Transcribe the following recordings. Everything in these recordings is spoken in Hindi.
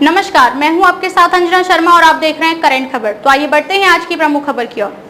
नमस्कार, मैं हूं आपके साथ अंजना शर्मा और आप देख रहे हैं करंट खबर। तो आइए बढ़ते हैं आज की प्रमुख खबर की ओर।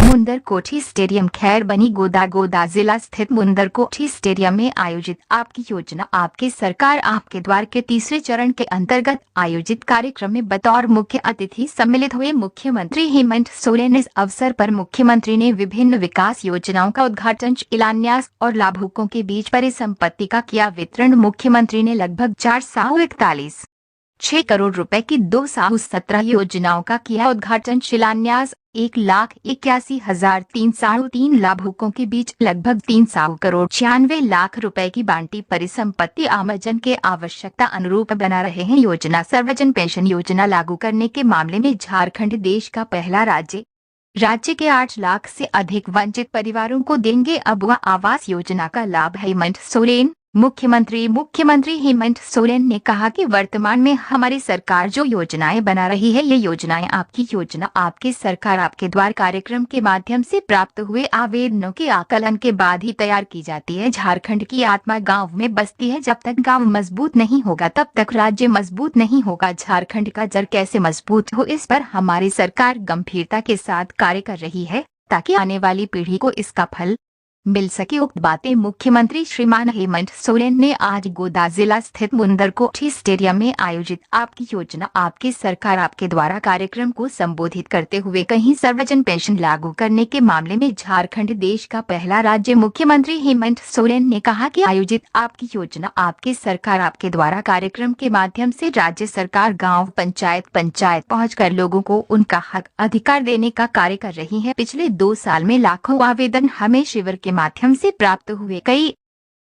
मुंदरकोठी स्टेडियम खैरबनी गोदा जिला स्थित मुंदरकोठी स्टेडियम में आयोजित आपकी योजना आपकी सरकार आपके द्वार के तीसरे चरण के अंतर्गत आयोजित कार्यक्रम में बतौर मुख्य अतिथि सम्मिलित हुए मुख्यमंत्री हेमंत सोरेन। इस अवसर पर मुख्यमंत्री ने विभिन्न विकास योजनाओं का उद्घाटन, शिलान्यास और लाभुकों के बीच परिसंपत्ति का किया वितरण। मुख्यमंत्री ने लगभग 441.6 करोड़ रुपए की 217 योजनाओं का किया उद्घाटन, शिलान्यास। 1,81,303 लाभुकों के बीच लगभग 300 करोड़ 96 लाख रुपए की बांटी परिसंपत्ति आमजन के आवश्यकता अनुरूप बना रहे हैं। योजना सर्वजन पेंशन योजना लागू करने के मामले में झारखंड देश का पहला राज्य के 8 लाख से अधिक वंचित परिवारों को देंगे अबुआ आवास योजना का लाभ। हेमंत सोरेन मुख्यमंत्री हेमंत सोरेन ने कहा कि वर्तमान में हमारी सरकार जो योजनाएं बना रही है, ये योजनाएं आपकी योजना आपकी सरकार आपके द्वार कार्यक्रम के माध्यम से प्राप्त हुए आवेदनों के आकलन के बाद ही तैयार की जाती है। झारखंड की आत्मा गांव में बसती है, जब तक गांव मजबूत नहीं होगा तब तक राज्य मजबूत नहीं होगा। झारखंड का जड़ कैसे मजबूत हो, इस पर हमारी सरकार गंभीरता के साथ कार्य कर रही है ताकि आने वाली पीढ़ी को इसका फल मिल सके। उक्त बातें मुख्यमंत्री श्रीमान हेमंत सोरेन ने आज गोदा जिला स्थित मुंदरकोठी स्टेडियम में आयोजित आपकी योजना आपकी सरकार आपके द्वारा कार्यक्रम को संबोधित करते हुए कहीं। सर्वजन पेंशन लागू करने के मामले में झारखंड देश का पहला राज्य। मुख्यमंत्री हेमंत सोरेन ने कहा कि आयोजित आपकी योजना आपकी सरकार आपके द्वारा कार्यक्रम के माध्यम से राज्य सरकार गाँव पंचायत पहुँचकर लोगों को उनका हक अधिकार देने का कार्य कर रही है। पिछले 2 साल में लाखों आवेदन हमें शिविर के माध्यम से प्राप्त हुए, कई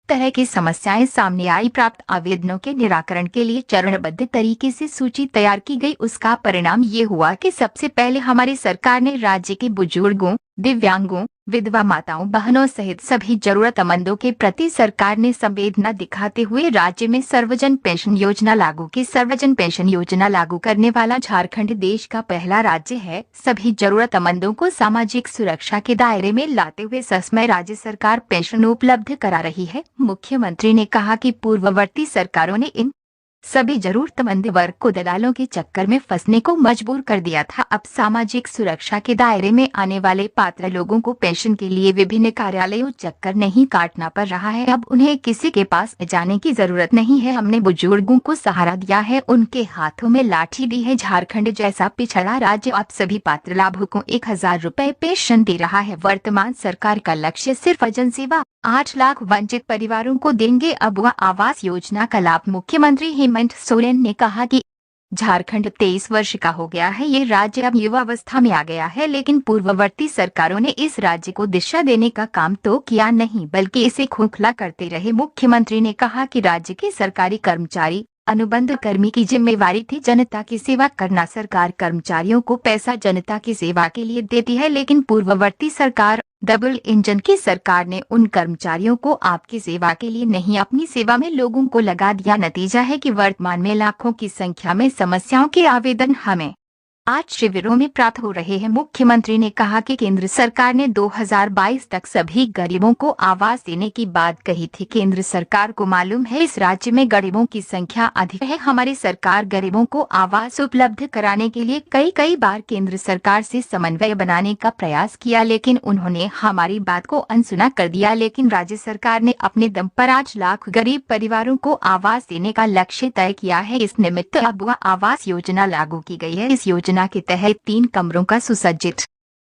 तरह की समस्याएं सामने आई। प्राप्त आवेदनों के निराकरण के लिए चरणबद्ध तरीके से सूची तैयार की गई। उसका परिणाम ये हुआ कि सबसे पहले हमारी सरकार ने राज्य के बुजुर्गों, दिव्यांगों, विधवा माताओं बहनों सहित सभी जरूरतमंदों के प्रति सरकार ने संवेदना दिखाते हुए राज्य में सर्वजन पेंशन योजना लागू की। सर्वजन पेंशन योजना लागू करने वाला झारखंड देश का पहला राज्य है। सभी जरूरतमंदों को सामाजिक सुरक्षा के दायरे में लाते हुए ससमय राज्य सरकार पेंशन उपलब्ध करा रही है। मुख्यमंत्री ने कहा कि पूर्ववर्ती सरकारों ने इन सभी जरूरतमंद वर्ग को दलालों के चक्कर में फंसने को मजबूर कर दिया था। अब सामाजिक सुरक्षा के दायरे में आने वाले पात्र लोगों को पेंशन के लिए विभिन्न कार्यालयों चक्कर नहीं काटना पड़ रहा है। अब उन्हें किसी के पास जाने की जरूरत नहीं है। हमने बुजुर्गों को सहारा दिया है, उनके हाथों में लाठी दी है। झारखंड जैसा पिछड़ा राज्य अब सभी पात्र लाभुकों 1000 रुपए पेंशन दे रहा है। वर्तमान सरकार का लक्ष्य सिर्फ जनसेवा। 8 लाख वंचित परिवारों को देंगे अब आवास योजना का लाभ। मुख्यमंत्री हेमंत सोरेन ने कहा कि झारखंड 23 वर्ष का हो गया है। ये राज्य अब युवावस्था में आ गया है, लेकिन पूर्ववर्ती सरकारों ने इस राज्य को दिशा देने का काम तो किया नहीं, बल्कि इसे खोखला करते रहे। मुख्यमंत्री ने कहा कि राज्य के सरकारी कर्मचारी अनुबंध कर्मी की जिम्मेवारी थी जनता की सेवा करना। सरकार कर्मचारियों को पैसा जनता की सेवा के लिए देती है, लेकिन पूर्ववर्ती सरकार डबल इंजन की सरकार ने उन कर्मचारियों को आपकी सेवा के लिए नहीं, अपनी सेवा में लोगों को लगा दिया। नतीजा है कि वर्तमान में लाखों की संख्या में समस्याओं के आवेदन हमें आज शिविरों में प्राप्त हो रहे हैं। मुख्यमंत्री ने कहा कि केंद्र सरकार ने 2022 तक सभी गरीबों को आवास देने की बात कही थी। केंद्र सरकार को मालूम है इस राज्य में गरीबों की संख्या अधिक है। हमारी सरकार गरीबों को आवास उपलब्ध कराने के लिए कई बार केंद्र सरकार से समन्वय बनाने का प्रयास किया, लेकिन उन्होंने हमारी बात को अनसुना कर दिया। लेकिन राज्य सरकार ने अपने दम पर 8 लाख गरीब परिवारों को आवास देने का लक्ष्य तय किया है। इस निमित्त अब आवास योजना लागू की गई है। इस योजना के तहत 3 कमरों का सुसज्जित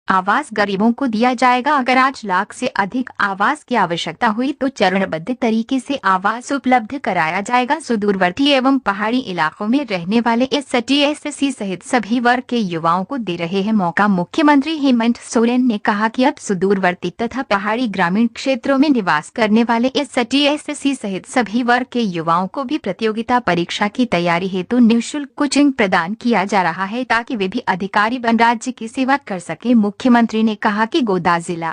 आवास गरीबों को दिया जाएगा। अगर 8 लाख से अधिक आवास की आवश्यकता हुई तो चरणबद्ध तरीके से आवास उपलब्ध कराया जाएगा। सुदूरवर्ती एवं पहाड़ी इलाकों में रहने वाले ST/SC सहित सभी वर्ग के युवाओं को दे रहे हैं मौका। मुख्यमंत्री हेमंत सोरेन ने कहा कि अब सुदूरवर्ती तथा पहाड़ी ग्रामीण क्षेत्रों में निवास करने वाले ST/SC सहित सभी वर्ग के युवाओं को भी प्रतियोगिता परीक्षा की तैयारी हेतु निःशुल्क कोचिंग प्रदान किया जा रहा है, ताकि वे भी अधिकारी बन राज्य की सेवा कर सके। मुख्यमंत्री ने कहा कि गोदा जिला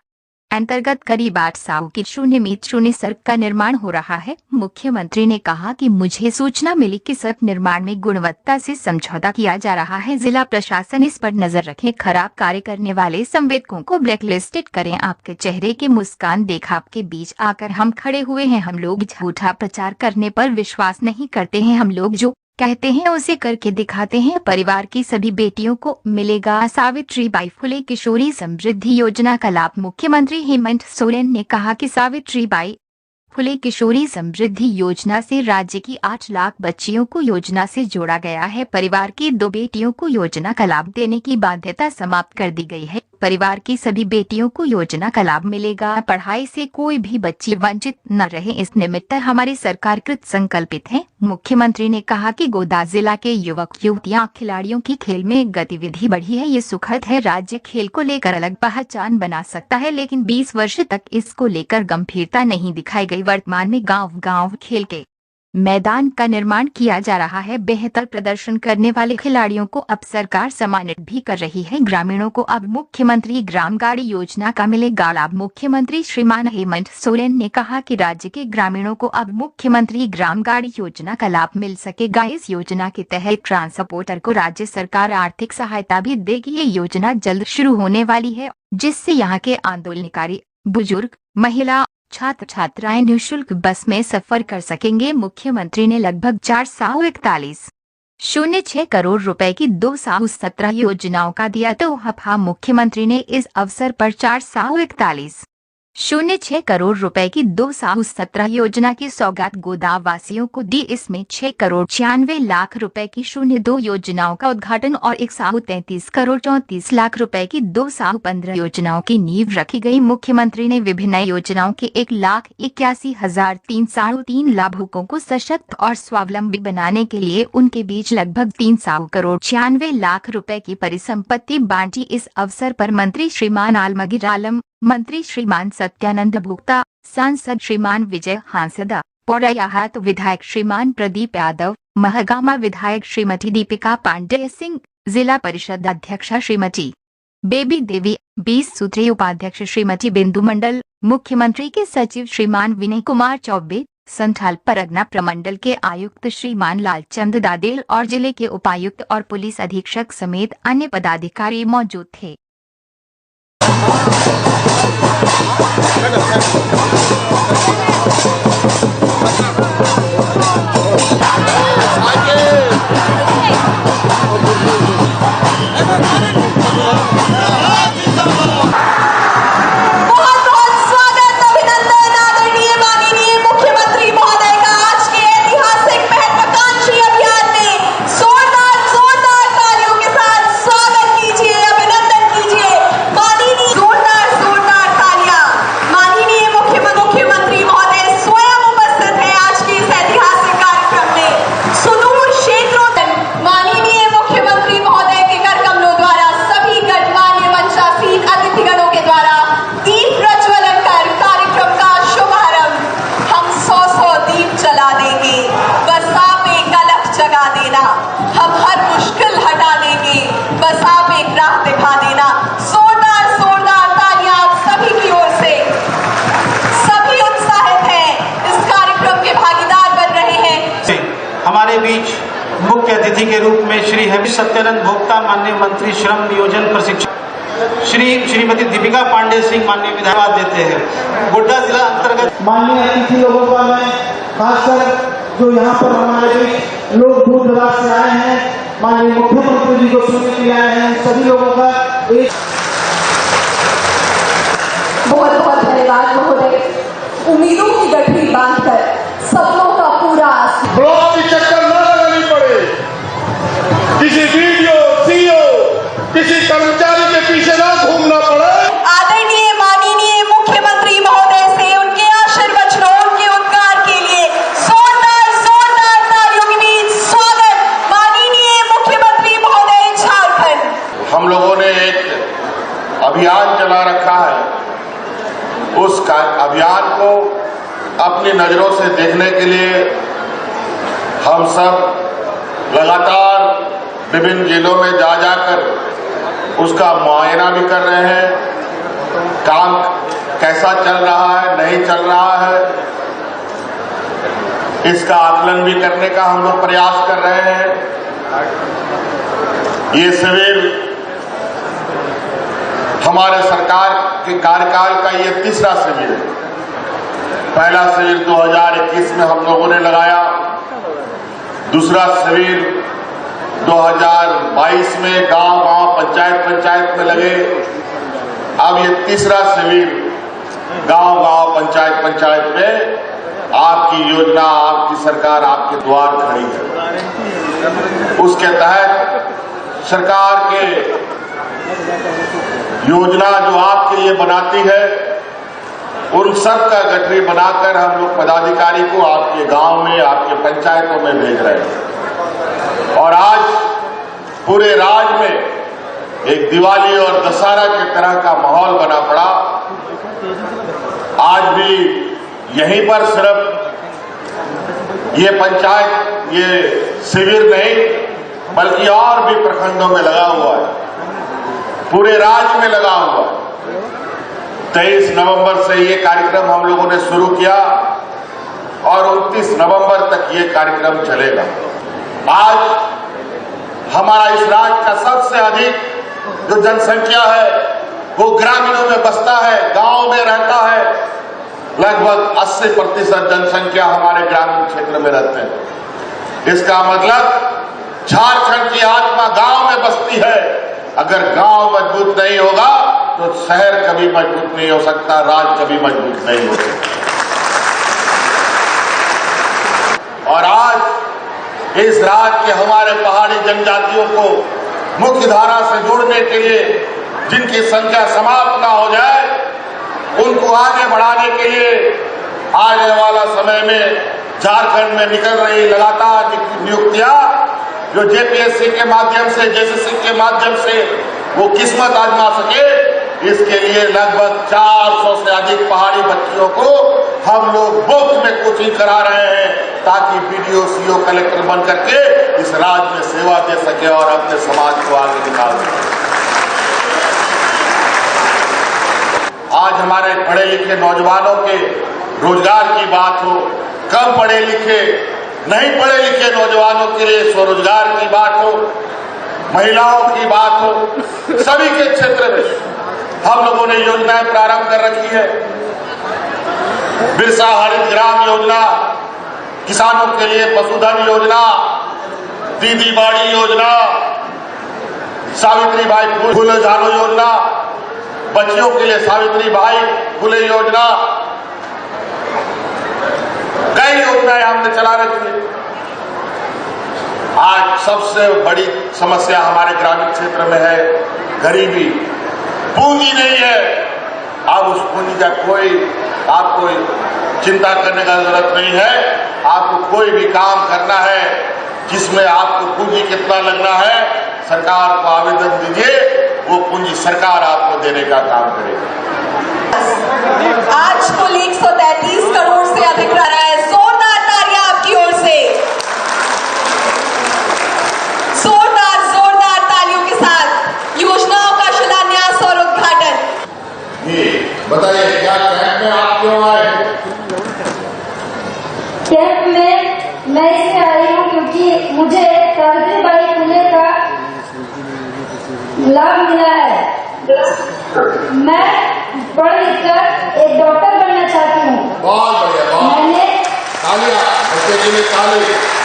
अंतर्गत करीब 800 की 0 मीटर 0 सड़क का निर्माण हो रहा है। मुख्यमंत्री ने कहा कि मुझे सूचना मिली कि सड़क निर्माण में गुणवत्ता से समझौता किया जा रहा है। जिला प्रशासन इस पर नजर रखे। खराब कार्य करने वाले संवेदकों को ब्लैकलिस्टेड करें। आपके चेहरे की मुस्कान देख आपके बीच आकर हम खड़े हुए हैं। हम लोग झूठा प्रचार करने पर विश्वास नहीं करते हैं। हम लोग जो कहते हैं उसे करके दिखाते हैं। परिवार की सभी बेटियों को मिलेगा सावित्रीबाई फुले किशोरी समृद्धि योजना का लाभ। मुख्यमंत्री हेमंत सोरेन ने कहा कि सावित्रीबाई फुले किशोरी समृद्धि योजना से राज्य की 8 लाख बच्चियों को योजना से जोड़ा गया है। परिवार की 2 बेटियों को योजना का लाभ देने की बाध्यता समाप्त कर दी गई है। परिवार की सभी बेटियों को योजना का लाभ मिलेगा। पढ़ाई से कोई भी बच्ची वंचित न रहे, इस निमित्त हमारी सरकार कृत संकल्पित है। मुख्यमंत्री ने कहा कि गोदा जिला के युवक युवतियां खिलाड़ियों की खेल में गतिविधि बढ़ी है, ये सुखद है। राज्य खेल को लेकर अलग पहचान बना सकता है, लेकिन 20 वर्ष तक इसको लेकर गंभीरता नहीं दिखाई गई। वर्तमान में गांव-गांव खेल के मैदान का निर्माण किया जा रहा है। बेहतर प्रदर्शन करने वाले खिलाड़ियों को अब सरकार सम्मानित भी कर रही है। ग्रामीणों को अब मुख्यमंत्री ग्राम गाड़ी योजना का मिलेगा लाभ। मुख्यमंत्री श्रीमान हेमंत सोरेन ने कहा कि राज्य के ग्रामीणों को अब मुख्यमंत्री ग्राम गाड़ी योजना का लाभ मिल सकेगा। इस योजना के तहत ट्रांसपोर्टर को राज्य सरकार आर्थिक सहायता भी देगी। ये योजना जल्द शुरू होने वाली है, जिससे यहाँ के आंदोलनकारी बुजुर्ग, महिला, छात्र छात्राएं निःशुल्क बस में सफर कर सकेंगे। मुख्यमंत्री ने लगभग 441.06 करोड़ रुपए की 217 योजनाओं का दिया तोहफा। मुख्यमंत्री ने इस अवसर पर 441.06 करोड़ रुपए की 217 योजना की सौगात गोदा वासियों को दी। इसमें 6 करोड़ 96 लाख रुपए की 02 योजनाओं का उद्घाटन और 133 करोड़ 34 लाख रुपए की 215 योजनाओं की नींव रखी गई। मुख्यमंत्री ने विभिन्न योजनाओं के 1,81,303 लाभुकों को सशक्त और स्वावलंबी बनाने के लिए उनके बीच लगभग 300 करोड़ 96 लाख रुपए की परिसंपत्ति बांटी। इस अवसर पर मंत्री श्रीमान आलमगीर आलम, मंत्री श्रीमान सत्यानंद भोक्ता, सांसद श्रीमान विजय हांसदा, पौड़ायाहाट विधायक श्रीमान प्रदीप यादव, महगामा विधायक श्रीमती दीपिका पांडेय सिंह, जिला परिषद अध्यक्षा श्रीमती बेबी देवी, 20 सूत्रीय उपाध्यक्ष श्रीमती बिंदु मंडल, मुख्यमंत्री के सचिव श्रीमान विनय कुमार चौबे, संथाल परगना प्रमंडल के आयुक्त श्रीमान लालचंद दादेल और जिले के उपायुक्त और पुलिस अधीक्षक समेत अन्य पदाधिकारी मौजूद थे। Let's हमारे बीच मुख्य अतिथि के रूप में श्री हेमंत सत्यानंद भोक्ता माननीय मंत्री श्रम नियोजन प्रशिक्षण श्रीमती दीपिका पांडे सिंह माननीय विधायक देते हैं। गोड्डा जिला अंतर्गत माननीय अतिथि लोगों का मैं खासकर जो यहाँ पर हमारे बीच लोग दूर दराज से आए हैं, माननीय मुख्यमंत्री जी को सुनने के लिए आए हैं, सभी लोगों का एक बहुत बहुत धन्यवाद महोदय। उम्मीदों की गठरी बांधकर सपनों का पूरा ब्लॉक की चक्कर न लगानी पड़े, किसी वीडियो सीओ किसी कर्मचारी के पीछे न घूमना पड़े। आदरणीय माननीय मुख्यमंत्री महोदय से उनके आशीर्वचनों, उनके उद्गार के लिए जोरदार तालियों के बीच स्वागत माननीय मुख्यमंत्री महोदय झारखंड। हम लोगों ने एक अभियान चला रखा है, उस अभियान को अपनी नजरों से देखने के लिए हम सब लगातार विभिन्न जिलों में जा जाकर उसका मुआयना भी कर रहे हैं। काम कैसा चल रहा है, नहीं चल रहा है, इसका आकलन भी करने का हम लोग प्रयास कर रहे हैं। ये शिविर हमारे सरकार के कार्यकाल का ये तीसरा शिविर है। पहला शिविर 2021 में हम लोगों ने लगाया, दूसरा शिविर 2022 में गांव-गांव, पंचायत में लगे। अब ये तीसरा शिविर गांव-गांव, पंचायत में आपकी योजना, आपकी सरकार आपके द्वार खड़ी है। उसके तहत सरकार के योजना जो आपके लिए बनाती है, उन सब का गठरी बनाकर हम लोग पदाधिकारी को आपके गांव में, आपके पंचायतों में भेज रहे हैं। और आज पूरे राज्य में एक दिवाली और दशहरा की तरह का माहौल बना पड़ा। आज भी यहीं पर सिर्फ ये पंचायत, ये शिविर नहीं बल्कि और भी प्रखंडों में लगा हुआ है, पूरे राज्य में लगा हुआ है। 23 नवंबर से ये कार्यक्रम हम लोगों ने शुरू किया और 29 नवंबर तक ये कार्यक्रम चलेगा। आज हमारा इस राज्य का सबसे अधिक जो जनसंख्या है वो ग्रामीणों में बसता है, गांव में रहता है। लगभग 80% जनसंख्या हमारे ग्रामीण क्षेत्र में रहते हैं। इसका मतलब झारखंड की आत्मा गांव में बसती है। अगर गांव मजबूत नहीं होगा तो शहर कभी मजबूत नहीं हो सकता, राज्य कभी मजबूत नहीं हो सकता। और आज इस राज्य के हमारे पहाड़ी जनजातियों को मुख्य धारा से जोड़ने के लिए, जिनकी संख्या समाप्त ना हो जाए, उनको आगे बढ़ाने के लिए आने वाला समय में झारखंड में निकल रही लगातार नियुक्तियां जो जेपीएससी के माध्यम से, जेसीसी के माध्यम से वो किस्मत आजमा सके, इसके लिए लगभग 400 से अधिक पहाड़ी बच्चियों को हम लोग मुफ्त में कोचिंग करा रहे हैं ताकि बीडीओ, सीओ, कलेक्टर बन करके इस राज्य में सेवा दे सके और अपने समाज को आगे निकाल सके। आज हमारे पढ़े लिखे नौजवानों के रोजगार की बात हो, कम पढ़े लिखे, नहीं पढ़े लिखे नौजवानों के लिए स्वरोजगार की बात हो, महिलाओं की बात हो, सभी के क्षेत्र में हम लोगों ने योजनाएं प्रारंभ कर रखी है। बिरसा हरित ग्राम योजना, किसानों के लिए पशुधन योजना, दीदी बाड़ी योजना, सावित्री बाई फुले झानो योजना, बच्चियों के लिए सावित्री बाई फुले योजना, कई योजनाएं हमने चला रखी है। आज सबसे बड़ी समस्या हमारे ग्रामीण क्षेत्र में है गरीबी। पूंजी नहीं है। अब उस पूंजी का कोई आपको चिंता करने का जरूरत नहीं है। आपको कोई भी काम करना है जिसमें आपको पूंजी कितना लगना है, सरकार को आवेदन दीजिए, वो पूंजी सरकार आपको देने का काम करेगी। आज कुल 133 करोड़ से अधिक रहा है। जोरदार तालियां आपकी ओर से, जोरदार तालियों के साथ योजनाओं का शिलान्यास और उद्घाटन। बताइए क्या कैंप में आप क्यों आए? कैंप में मैं इसलिए आई हूँ क्योंकि मुझे सावित्रीबाई फुले का लाभ मिला है। मैं पढ़ लिख कर एक डॉक्टर बनना चाहती हूँ। बहुत बढ़िया, बहुत मैंने तालियां, बच्चे के लिए ताली।